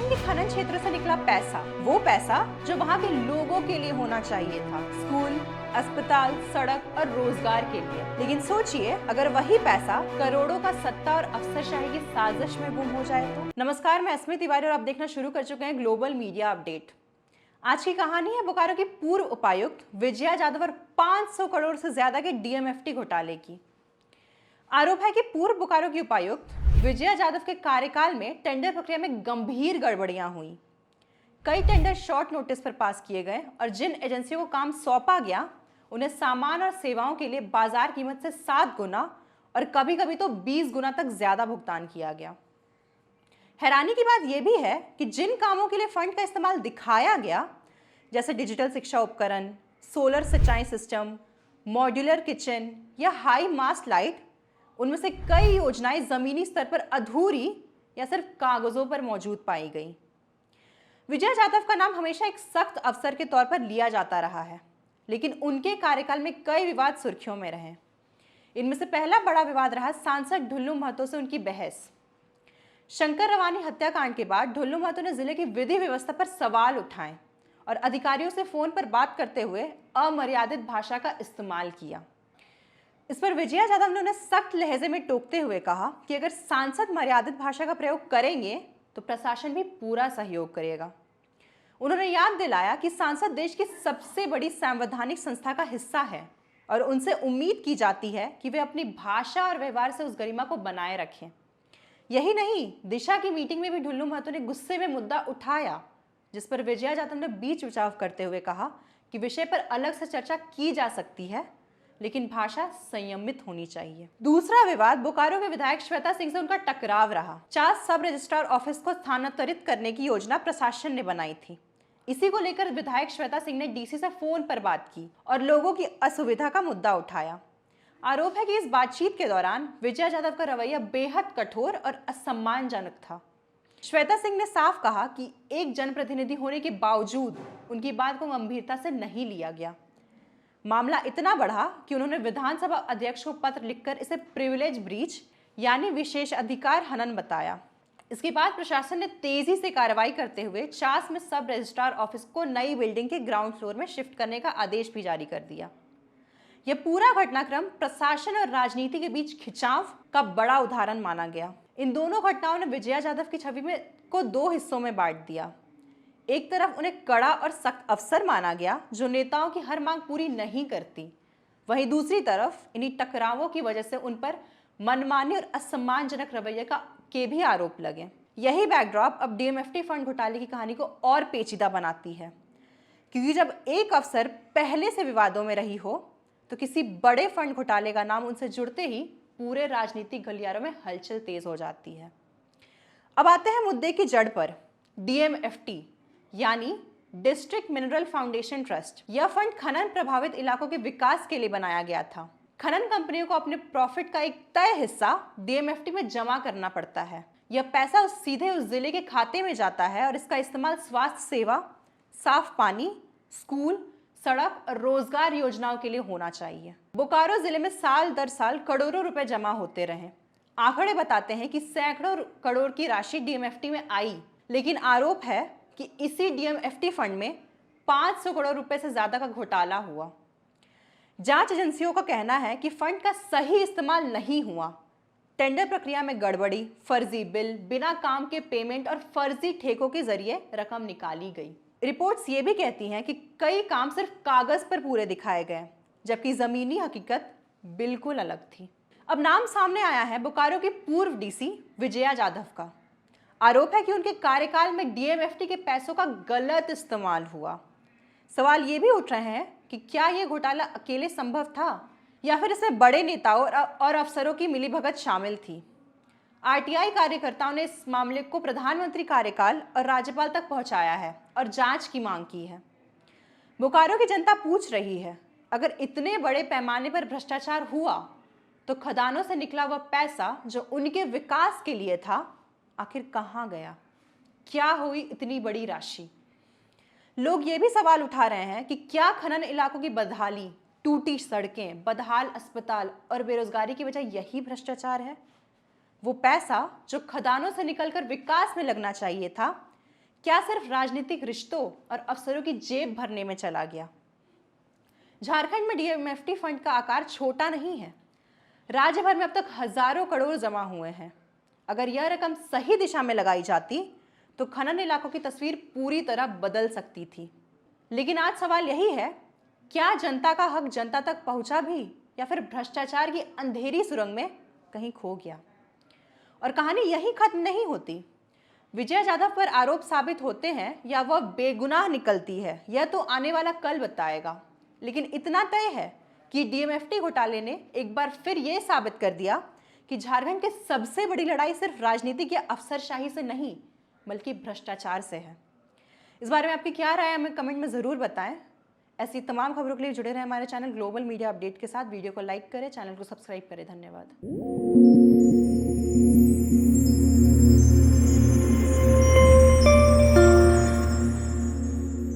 उत्तराखंड के खनन क्षेत्र से निकला पैसा, वो पैसा जो वहाँ के लोगों के लिए होना चाहिए था, स्कूल, अस्पताल, सड़क और रोजगार के लिए। लेकिन सोचिए, अगर वही पैसा करोड़ों का सत्ता और अफसरशाही की साजिश में गुम हो जाए तो। नमस्कार, मैं अस्मित तिवारी और आप देखना शुरू कर चुके हैं ग्लोबल मीडिया अपडेट। आज की कहानी है बोकारो की पूर्व उपायुक्त विजया जाधव और 500 करोड़ से ज्यादा के डीएमएफटी घोटाले की। आरोप है कि पूर्व बोकारो की उपायुक्त विजया जाधव के कार्यकाल में टेंडर प्रक्रिया में गंभीर गड़बड़ियां हुई। कई टेंडर शॉर्ट नोटिस पर पास किए गए और जिन एजेंसियों को काम सौंपा गया उन्हें सामान और सेवाओं के लिए बाजार कीमत से 7 गुना और कभी कभी तो 20 गुना तक ज्यादा भुगतान किया गया। हैरानी की बात यह भी है कि जिन कामों के लिए फंड का इस्तेमाल दिखाया गया, जैसे डिजिटल शिक्षा उपकरण, सोलर सिंचाई सिस्टम, मॉड्यूलर किचन या हाई मास्ट लाइट, उनमें से कई योजनाएं जमीनी स्तर पर अधूरी या सिर्फ कागजों पर मौजूद पाई गई। विजय जाधव का नाम हमेशा एक सख्त अफसर के तौर पर लिया जाता रहा है, लेकिन उनके कार्यकाल में कई विवाद सुर्खियों में रहे। इनमें से पहला बड़ा विवाद रहा सांसद ढुल्लू महतो से उनकी बहस। शंकर रवानी हत्याकांड के बाद ढुल्लू महतो ने जिले की विधि व्यवस्था पर सवाल उठाए और अधिकारियों से फोन पर बात करते हुए अमर्यादित भाषा का इस्तेमाल किया। इस पर विजया जाधव ने उन्हें सख्त लहजे में टोकते हुए कहा कि अगर सांसद मर्यादित भाषा का प्रयोग करेंगे तो प्रशासन भी पूरा सहयोग करेगा। उन्होंने याद दिलाया कि सांसद देश की सबसे बड़ी संवैधानिक संस्था का हिस्सा है और उनसे उम्मीद की जाती है कि वे अपनी भाषा और व्यवहार से उस गरिमा को बनाए रखें। यही नहीं, दिशा की मीटिंग में भी ढुल्लू महतो ने गुस्से में मुद्दा उठाया, जिस पर विजया जाधव ने बीच बचाव करते हुए कहा कि विषय पर अलग से चर्चा की जा सकती है, लेकिन भाषा संयमित होनी चाहिए। दूसरा विवाद बोकारो के विधायक श्वेता सिंह से उनका टकराव रहा। 4 सब रजिस्ट्रार ऑफिस को स्थानांतरित करने की योजना प्रशासन ने बनाई थी। इसी को लेकर विधायक श्वेता सिंह ने डीसी से फोन पर बात की और लोगों की असुविधा का मुद्दा उठाया। आरोप है कि इस बातचीत के दौरान विजया जाधव का रवैया बेहद कठोर और असम्मानजनक था। श्वेता सिंह ने साफ कहा कि एक जनप्रतिनिधि होने के बावजूद उनकी बात को गंभीरता से नहीं लिया गया। मामला इतना बढ़ा कि उन्होंने विधानसभा अध्यक्ष को पत्र लिखकर इसे प्रिविलेज ब्रीच यानी विशेष अधिकार हनन बताया। इसके बाद प्रशासन ने तेजी से कार्रवाई करते हुए चास में सब रजिस्ट्रार ऑफिस को नई बिल्डिंग के ग्राउंड फ्लोर में शिफ्ट करने का आदेश भी जारी कर दिया। यह पूरा घटनाक्रम प्रशासन और राजनीति के बीच खिंचाव का बड़ा उदाहरण माना गया। इन दोनों घटनाओं ने विजया जाधव की छवि को 2 हिस्सों में बांट दिया। एक तरफ उन्हें कड़ा और सख्त अफसर माना गया जो नेताओं की हर मांग पूरी नहीं करती, वहीं दूसरी तरफ इन्हीं टकरावों की वजह से उन पर मनमानी और असम्मानजनक रवैये के भी आरोप लगे। यही बैकड्रॉप अब डीएमएफटी फंड घोटाले की कहानी को और पेचीदा बनाती है, क्योंकि जब एक अफसर पहले से विवादों में रही हो तो किसी बड़े फंड घोटाले का नाम उनसे जुड़ते ही पूरे राजनीतिक गलियारों में हलचल तेज हो जाती है। अब आते हैं मुद्दे की जड़ पर। डीएमएफटी यानी डिस्ट्रिक्ट मिनरल फाउंडेशन ट्रस्ट, यह फंड खनन प्रभावित इलाकों के विकास के लिए बनाया गया था। खनन कंपनियों को अपने प्रॉफिट का एक तय हिस्सा डीएमएफटी में जमा करना पड़ता है। यह पैसा सीधे उस जिले के खाते में जाता है और इसका इस्तेमाल स्वास्थ्य सेवा, साफ पानी, स्कूल, सड़क और रोजगार योजनाओं के लिए होना चाहिए। बोकारो जिले में साल दर साल करोड़ों रुपए जमा होते रहे। आंकड़े बताते हैं कि सैकड़ों करोड़ की राशि डीएमएफटी में आई, लेकिन आरोप है कि इसी डीएमएफटी फंड में 500 करोड़ रुपए से ज्यादा का घोटाला हुआ। जांच एजेंसियों का कहना है कि फंड का सही इस्तेमाल नहीं हुआ। टेंडर प्रक्रिया में गड़बड़ी, फर्जी बिल, बिना काम के पेमेंट और फर्जी ठेकों के जरिए रकम निकाली गई। रिपोर्ट्स ये भी कहती हैं कि कई काम सिर्फ कागज पर पूरे दिखाए गए, जबकि जमीनी हकीकत बिल्कुल अलग थी। अब नाम सामने आया है बोकारो की पूर्व डीसी विजया जाधव का। आरोप है कि उनके कार्यकाल में डीएमएफटी के पैसों का गलत इस्तेमाल हुआ। सवाल ये भी उठ रहे हैं कि क्या यह घोटाला अकेले संभव था या फिर इसमें बड़े नेताओं और अफसरों की मिलीभगत शामिल थी। आरटीआई कार्यकर्ताओं ने इस मामले को प्रधानमंत्री कार्यकाल और राज्यपाल तक पहुंचाया है और जांच की मांग की है। बोकारो की जनता पूछ रही है, अगर इतने बड़े पैमाने पर भ्रष्टाचार हुआ तो खदानों से निकला वह पैसा जो उनके विकास के लिए था आखिर कहां गया? क्या हुई इतनी बड़ी राशि? लोग ये भी सवाल उठा रहे हैं कि क्या खनन इलाकों की बदहाली, टूटी सड़कें, बदहाल अस्पताल और बेरोजगारी की वजह यही भ्रष्टाचार है? वो पैसा जो खदानों से निकलकर विकास में लगना चाहिए था, क्या सिर्फ राजनीतिक रिश्तों और अफसरों की जेब भरने में चला गया? झारखंड में डीएमएफटी फंड का आकार छोटा नहीं है। राज्य भर में अब तक हजारों करोड़ जमा हुए हैं। अगर यह रकम सही दिशा में लगाई जाती तो खनन इलाकों की तस्वीर पूरी तरह बदल सकती थी। लेकिन आज सवाल यही है, क्या जनता का हक जनता तक पहुंचा भी, या फिर भ्रष्टाचार की अंधेरी सुरंग में कहीं खो गया? और कहानी यही खत्म नहीं होती। विजय यादव पर आरोप साबित होते हैं या वह बेगुनाह निकलती है, यह तो आने वाला कल बताएगा। लेकिन इतना तय है कि डीएमएफटी घोटाले ने एक बार फिर यह साबित कर दिया कि झारखंड की सबसे बड़ी लड़ाई सिर्फ राजनीतिक या अफसरशाही से नहीं, बल्कि भ्रष्टाचार से है। इस बारे में आपकी क्या राय है, हमें कमेंट में ज़रूर बताएं। ऐसी तमाम खबरों के लिए जुड़े रहें हमारे चैनल ग्लोबल मीडिया अपडेट के साथ। वीडियो को लाइक करें, चैनल को सब्सक्राइब करें। धन्यवाद।